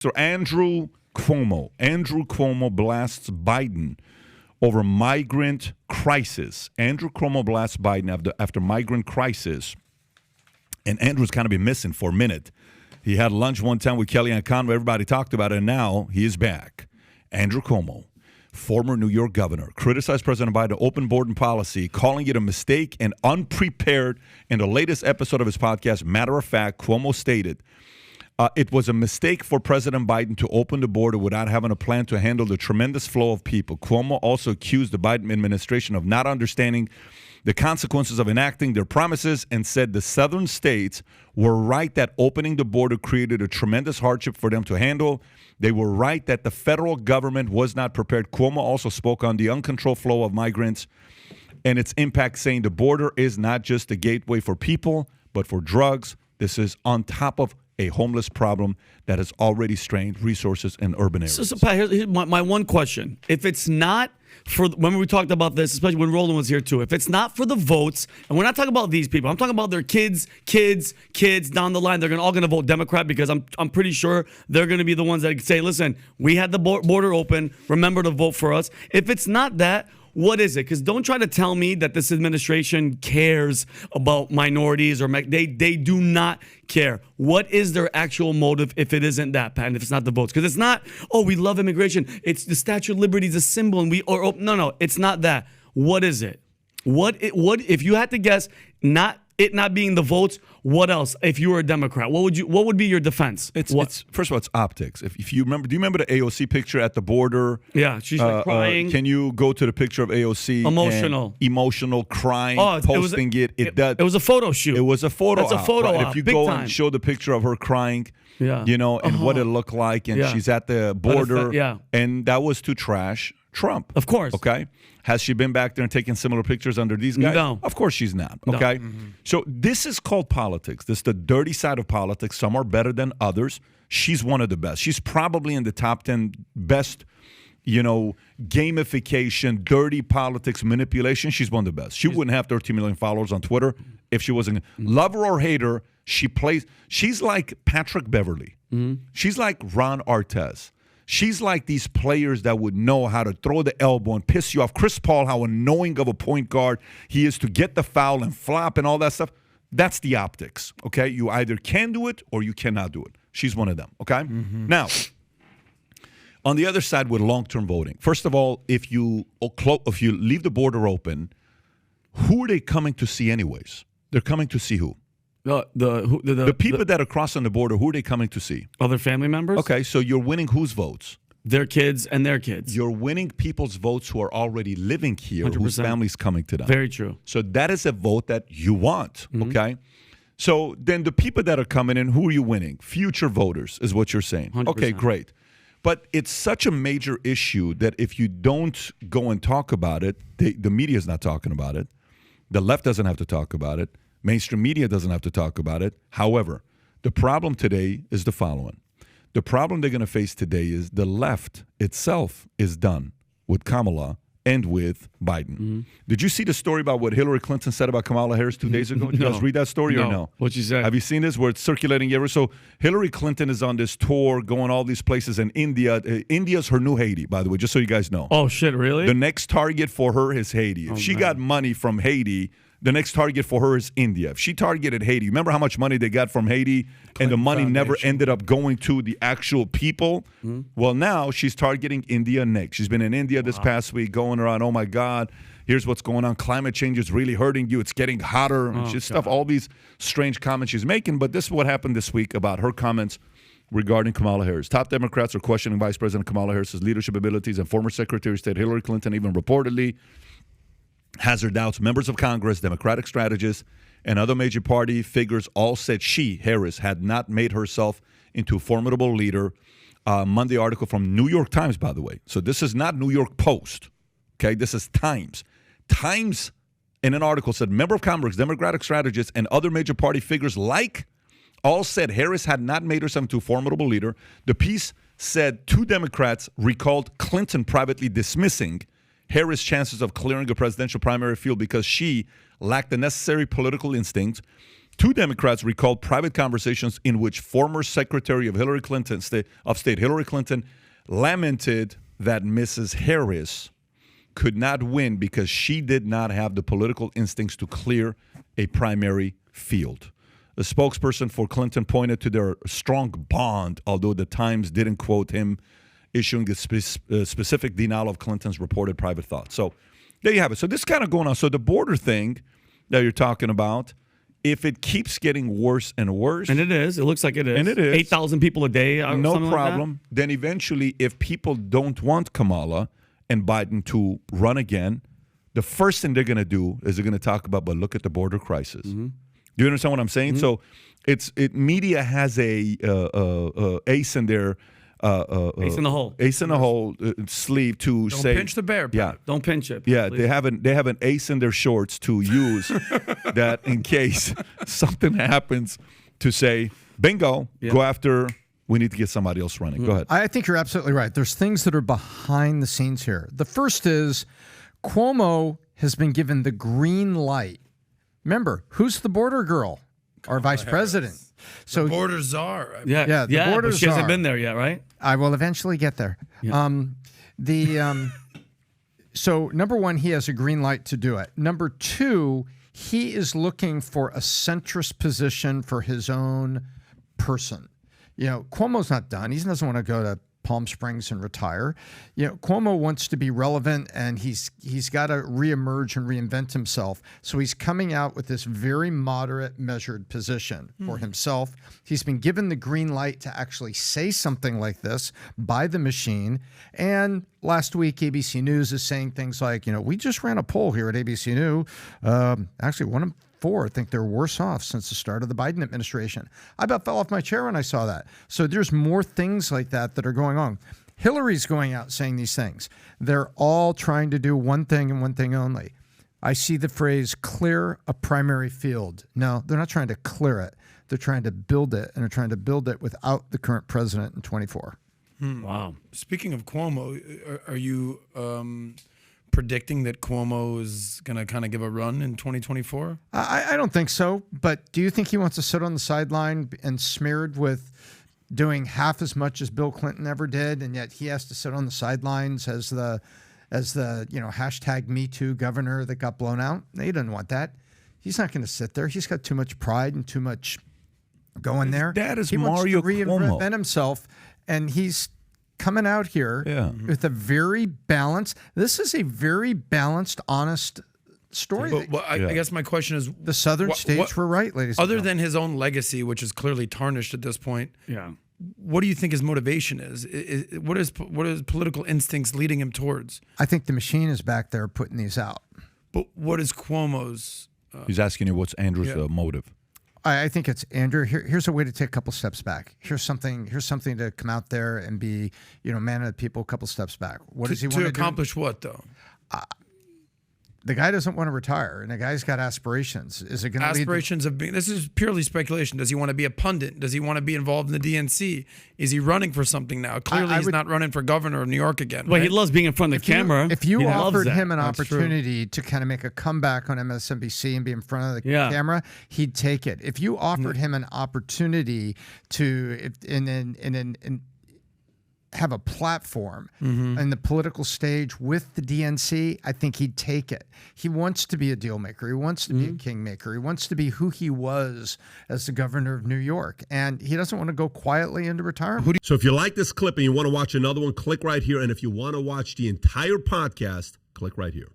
So Andrew Cuomo blasts Biden over migrant crisis. Andrew Cuomo blasts Biden after migrant crisis. And Andrew's kind of been missing for a minute. He had lunch one time with Kellyanne Conway. Everybody talked about it, and now he is back. Andrew Cuomo, former New York governor, criticized President Biden's open border policy, calling it a mistake and unprepared. In the latest episode of his podcast, Matter of Fact, Cuomo stated, it was a mistake for President Biden to open the border without having a plan to handle the tremendous flow of people. Cuomo also accused the Biden administration of not understanding the consequences of enacting their promises and said the southern states were right that opening the border created a tremendous hardship for them to handle. They were right that the federal government was not prepared. Cuomo also spoke on the uncontrolled flow of migrants and its impact, saying the border is not just a gateway for people, but for drugs. This is on top of a homeless problem that has already strained resources in urban areas. So Pat, here's my one question. If it's not for, when we talked about this, especially when Roland was here too, if it's not for the votes, and we're not talking about these people, I'm talking about their kids down the line, they're all going to vote Democrat because I'm pretty sure they're going to be the ones that say, listen, we had the border open, remember to vote for us. If it's not that, what is it? Because don't try to tell me that this administration cares about minorities or they do not care. What is their actual motive if it isn't that, Pat, and if it's not the votes? Because it's not, oh, we love immigration. It's the Statue of Liberty is a symbol, and no, it's not that. What is it? What if you had to guess? Not being the votes. What else? If you were a Democrat, what would be your defense? It's first of all, it's optics. If you remember, do you remember the AOC picture at the border? Yeah, she's like crying. Can you go to the picture of AOC? Emotional, crying, posting it. It was a photo shoot. It was a photo. That's a photo op. If you Big go time. and show the picture of her crying, and what it looked like, and she's at the border, and that was to trash Trump. Of course. Okay. Has she been back there and taken similar pictures under these guys? No. Of course she's not. Okay. No. Mm-hmm. So this is called politics. This is the dirty side of politics. Some are better than others. She's one of the best. She's probably in the top 10 best, gamification, dirty politics, manipulation. She's one of the best. She wouldn't have 13 million followers on Twitter if she wasn't. Love her or hate her, she's like Patrick Beverly. Mm-hmm. She's like Ron Artest. She's like these players that would know how to throw the elbow and piss you off. Chris Paul, how annoying of a point guard he is to get the foul and flop and all that stuff. That's the optics, okay? You either can do it or you cannot do it. She's one of them, okay? Mm-hmm. Now, on the other side with long-term voting, first of all, if you leave the border open, who are they coming to see anyways? They're coming to see who? The people that are crossing the border, who are they coming to see? Other family members? Okay, so you're winning whose votes? Their kids and their kids. You're winning people's votes who are already living here, 100%. Whose family's coming to them. Very true. So that is a vote that you want, okay? So then the people that are coming in, who are you winning? Future voters is what you're saying. 100%. Okay, great. But it's such a major issue that if you don't go and talk about it, the media is not talking about it. The left doesn't have to talk about it. Mainstream media doesn't have to talk about it. However, the problem today is the following. The problem they're going to face today is the left itself is done with Kamala and with Biden. Mm-hmm. Did you see the story about what Hillary Clinton said about Kamala Harris 2 days ago? Did you guys read that story or no? What'd she say? Have you seen this where it's circulating everywhere? So Hillary Clinton is on this tour going all these places in India. India's her new Haiti, by the way, just so you guys know. Oh, shit, really? The next target for her is Haiti. If she got money from Haiti, the next target for her is India. If she targeted Haiti, remember how much money they got from Haiti and the money never ended up going to the actual people? Mm-hmm. Well, now she's targeting India next. She's been in India this past week going around, oh, my God, here's what's going on. Climate change is really hurting you. It's getting hotter. All these strange comments she's making. But this is what happened this week about her comments regarding Kamala Harris. Top Democrats are questioning Vice President Kamala Harris's leadership abilities, and former Secretary of State Hillary Clinton even reportedly has her doubts. Members of Congress, Democratic strategists, and other major party figures all said Harris, had not made herself into a formidable leader. Monday article from New York Times, by the way. So this is not New York Post. Okay, this is Times. Times in an article said member of Congress, Democratic strategists, and other major party figures all said Harris had not made herself into a formidable leader. The piece said 2 Democrats recalled Clinton privately dismissing Harris' chances of clearing a presidential primary field because she lacked the necessary political instincts Two Democrats recalled private conversations in which former Secretary of State Hillary Clinton lamented that Mrs. Harris could not win because she did not have the political instincts to clear a primary field. A spokesperson for Clinton pointed to their strong bond, although the Times didn't quote him issuing a specific denial of Clinton's reported private thoughts. So there you have it. So this is kind of going on. So the border thing that you're talking about, if it keeps getting worse and worse. And it is. It looks like it is. And it is. 8,000 people a day. No problem. Then eventually, if people don't want Kamala and Biden to run again, the first thing they're going to do is they're going to talk about, but look at the border crisis. Mm-hmm. Do you understand what I'm saying? Mm-hmm. So media has a ace in their ace in the hole. Ace in the hole sleeve to Don't say. Don't pinch the bear. Yeah. Don't pinch it. Yeah, please. they have an ace in their shorts to use that in case something happens to say, bingo, go after. We need to get somebody else running. Go ahead. I think you're absolutely right. There's things that are behind the scenes here. The first is Cuomo has been given the green light. Remember, who's the border girl? Our vice president. So the border czar. Yeah, the border but she hasn't czar. been there yet, right? I will eventually get there. Yeah. So number one, he has a green light to do it. Number two, he is looking for a centrist position for his own person. You know, Cuomo's not done. He doesn't want to go to Palm Springs and retire. You know, Cuomo wants to be relevant, and he's got to reemerge and reinvent himself. So he's coming out with this very moderate, measured position for himself. He's been given the green light to actually say something like this by the machine. And last week, ABC News is saying things like, you know, we just ran a poll here at ABC News. Actually, one of four think they're worse off since the start of the Biden administration. I about fell off my chair when I saw that. So there's more things like that that are going on. Hillary's going out saying these things. They're all trying to do one thing and one thing only. I see the phrase clear a primary field. No, they're not trying to clear it. They're trying to build it, and they're trying to build it without the current president in 24. Wow. Speaking of Cuomo, are you predicting that Cuomo is going to kind of give a run in 2024? I don't think so. But do you think he wants to sit on the sideline and smeared with doing half as much as Bill Clinton ever did, and yet he has to sit on the sidelines as the hashtag Me Too governor that got blown out? No, he doesn't want that. He's not going to sit there. He's got too much pride and too much going there. That is he Mario wants to Cuomo. reinvent himself, and he's coming out here with a very balanced. This is a very balanced, honest story. But I guess my question is, the southern states were right, ladies and other gentlemen. than his own legacy, which is clearly tarnished at this point. Yeah. What do you think his motivation is? What is political instincts leading him towards? I think the machine is back there putting these out. But what is Cuomo's? He's asking you what's Andrew's motive. I think it's Andrew. Here's a way to take a couple steps back. Here's something to come out there and be, man of the people, a couple steps back. What does he want to accomplish? What though? The guy doesn't want to retire, and the guy's got aspirations. Is it going to aspirations of being? This is purely speculation. Does he want to be a pundit? Does he want to be involved in the DNC? Is he running for something now? Clearly, he's not running for governor of New York again. Well, right? he loves being in front of the camera. If you He loves offered that. him an That's opportunity to kind of make a comeback on MSNBC and be in front of the camera, he'd take it. If you offered him an opportunity to have a platform in the political stage with the DNC, I think he'd take it. He wants to be a deal maker. He wants to be a kingmaker. He wants to be who he was as the governor of New York. And he doesn't want to go quietly into retirement. So if you like this clip and you want to watch another one, click right here. And if you want to watch the entire podcast, click right here.